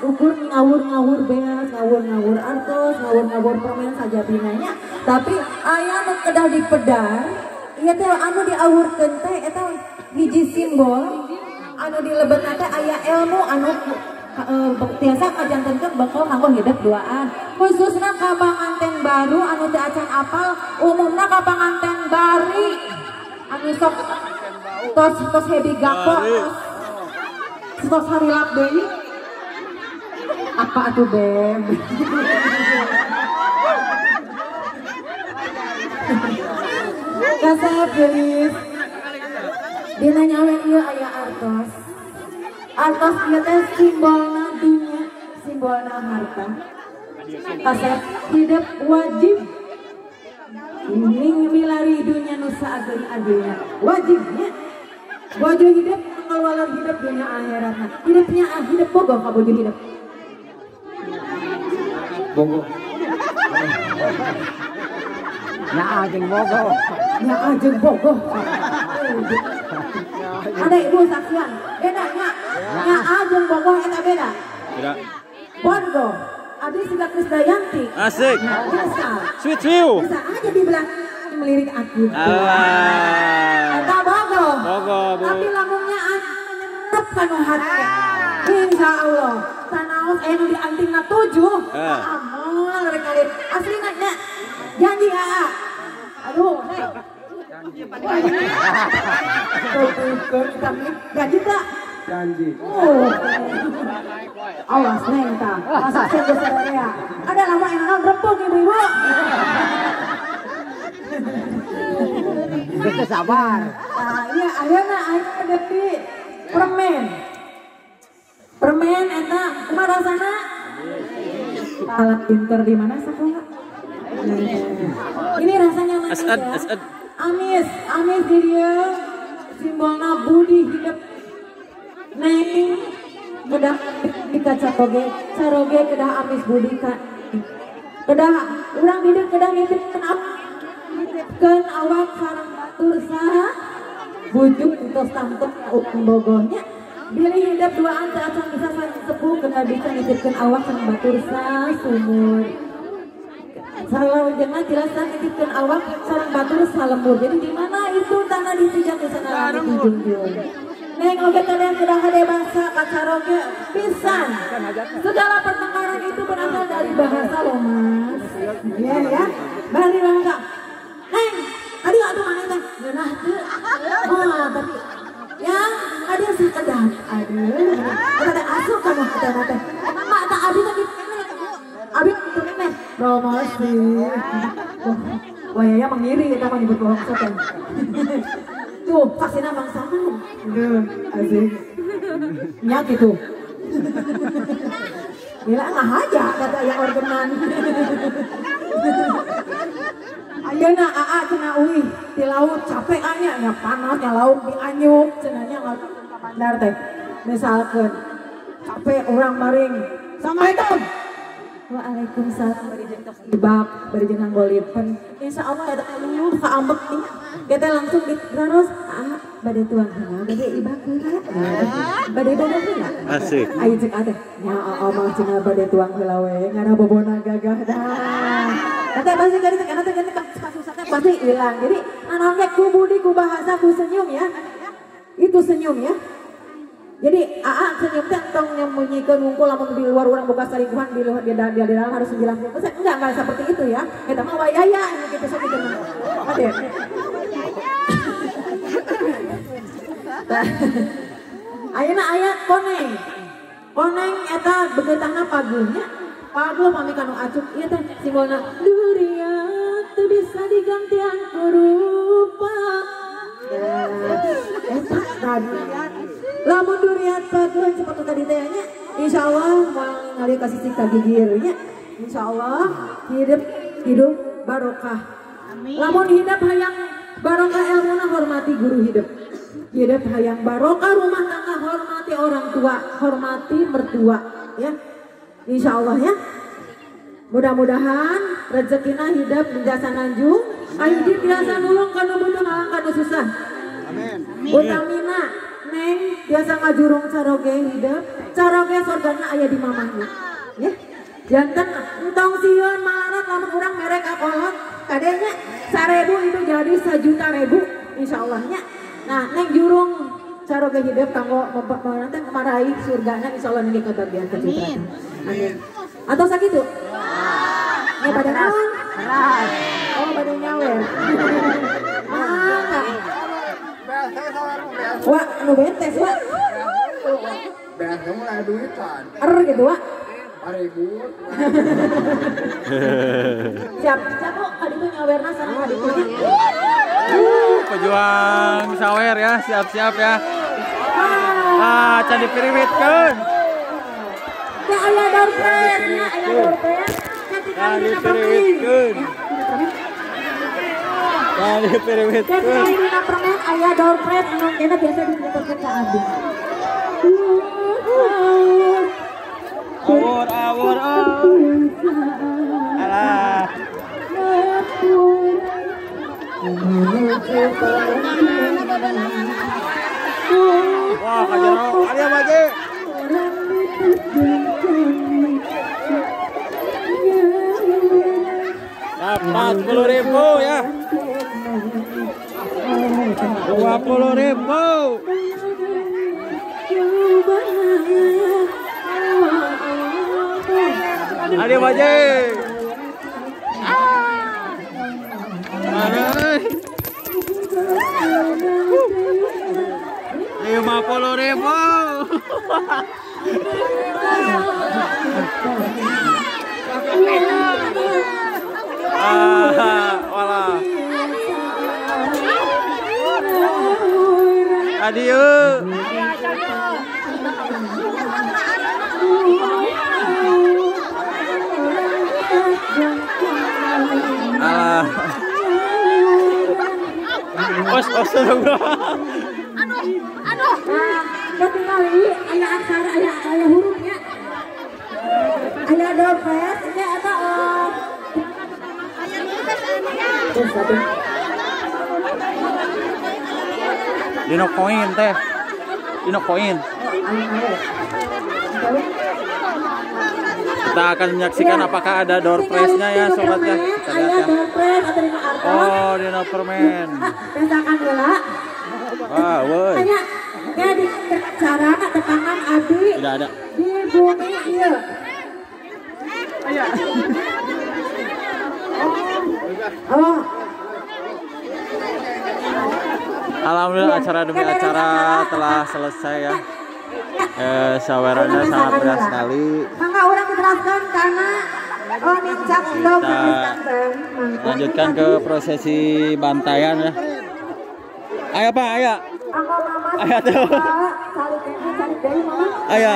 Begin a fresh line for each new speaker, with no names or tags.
ukur ngawur-ngawur beas, ngawur-ngawur artos, ngawur-ngawur permen saja binanya. Tapi aya nu kedah dipedar, ieu teh anu diawurkeun teh eta hiji simbol anu dilebetna teh aya ilmu anu tiasa kajantenkeun bakal nganggo hidup duaan. Khususna ka panganten baru anu teu acan apal, umumna ka panganten bari anu sok tos hebi gapo tos harilap deui. Apa atuh Beb? Kasep geus dina nyawer ieu aya artos. Artos ieu teh simbolna dunya, simbolna harta. Kasep hidup wajib ning milari dunya nu saageun-ageunna. Wajibnya bojo hidup ngeluaran hidup dunia akhiratna. Hidupnya hidup bogoh ka bojo hidup.
Bogoh. Ya ajeng bogoh.
Ya ajeng bogoh. Ada ibu saksian. Beda nya. Ya ajeng bogoh eta beda.
Beda.
Bogoh. Abdi siga Krisdayanti.
Asik.
Bisa.
Sweet view.
Bisa aja dibilang melirik aku.
Allah.
Eta bogoh.
Bogoh, Bu.
Tapi lamunnya menyerap kanu hati. Insya Allah. Sanaos anu diantingna 7. Amal rek kali. Aslina nya. Janji Aa. Aduh, Neng. Janji tak?
Janji.
Oh. Awas Neng tak. Masak sih ya. Ada lama enak rempung ibu-ibu.
Kita sabar.
Nah, iya ayeuna ada di permen. Permen eta kumaha rasana? Alat pinter di mana sakola? Ini rasanya manis
Asad,
ya.
asad.
Amis, amis di dia simbolna budi hidup. Neng kedah di kaca caroge kedah amis budi ka. Kedah urang hidup kedah hidup kenapa? Ken awak sareng batur saha bujuk tos tangkep ukun bogohnya. Bila hidup duaan seacan bisa sepuh kena bisa nitipkeun awak sareng batur saha sumur. Salawajengna jelaskan nitipkeun awak sareng batur salembur. Jadi di mana itu tanah disijak di sana dijunjung. Neng oge kadang kedah hade bangsa kacaroge pisan. Segala pertengkaran itu berasal dari bahasa loh Mas. Iya ya. Bari bangsa. Neng, aduh mana teh? Geunah teu. Oh, tapi yang ada sakedah. Aduh. Ada asup kamu kata teh. Mama tak abi tadi. Abi itu neh promosi. Wah, ya mengiri kita mah nyebut bohong teh. Tuh, kasihna bangsa mah. Duh, asik. Nya gitu. Gila ngahaja kata yang organan. Ayeuna Aa cenah uih di laut capek anya nya panasnya laut dianyuk cenahnya ngalamun ka bandar teh. Misalkeun capek orang maring. Assalamualaikum. Waalaikumsalam bari jeung tos ibak, bari jeung nganggolipun. Insyaallah eta luluh ka ambek nih. Kita langsung diterus bade tuang heula, bade ibak heula. Bade heula.
Asik.
Ayo cek ada. Nya mah cenah bade tuang heula we, ngana bobona gagah dah. Kata pasti kali teh kana teh kasus teh pasti hilang. Jadi nanaongnya ku budi ku bahasa ku senyum ya. Itu senyum ya. Jadi senyum teh tong nyembunyikan wungkul lamun di luar orang buka selingkuhan di luar di dalam harus 90%. Enggak seperti itu ya. Kita mah wayaya gitu sakitu mah. Ade. Ayeuna aya koneng. Koneng eta begeutangna paguhnya. Paguh pami kanu acup ieu teh simbolna duria teu bisa digantian rupa. Eta tadi. Lamun durian paguh seperti tadi teh nya insyaallah moal ngali kasih sika gigirnya. Insyaallah hidup barokah. Amin. Lamun hidup hayang barokah ilmuna hormati guru hidup. Hidup hayang barokah rumah tangga hormati orang tua, hormati mertua ya. Insyaallah ya. Mudah-mudahan rezekina hidup menjasa nanjung, ayo biasa nulung kanu butuh halang kanu susah. Amin. Utamina Neng biasa ngajurung caroge hidup, caroge surgana aya di mamahnya. Ya. Janten entong sieun malarat lamun urang merek akolot, kadenya 1.000 itu jadi 1.000.000 insyaallah-nya. Nah, neng jurung caroge hidup kanggo nanti marahi surgana insyaallah neng kebagian kecipratan. Amin. Atau sakitu? Ya pada naon? Oh, pada nyawer. Wah, anu betes, Wak.
Beres mulai duitan.
Gitu, Wak.
Ribut.
Siap, kok kaditu nyawerna sareng kaditu.
Pejuang sawer ya, siap-siap ya. Can dipiriwitkeun.
Ya aya door prize, ya aya door prize.
Can dipiriwitkeun. Can dipiriwitkeun.
Ketika dina permen aya door prize anu kena biasa diputerkeun ka abdi.
Awur. Alah. Wah, kajero. Alia baje. Dapat 10.000 ya. 20.000. Alia baje. Mana? 50.000. Walah. Adieu. Aduh.
Ketinggali aya aksara aya hurufnya. Aya door prize ini eta
Dino koin teh. Dino koin. Kita akan menyaksikan apakah ada door prize-nya ya sobat ya. Kita lihat ya.
Door prize atau dino artos.
Oh, dino permen.
Pesakan heula.
Wah, woi.
Aya ya di cara tekangan abdi.
Tidak ada.
Di bumi ieu. Aya. Oh.
Alhamdulillah acara demi acara telah selesai ya. Sawerannya sangat berat sekali.
Mangga orang diteraskan karena nincak dong
Kita lanjutkan ke prosesi bantaian ya. Ayo Pak, ayo. Ayo tuh. Ayo.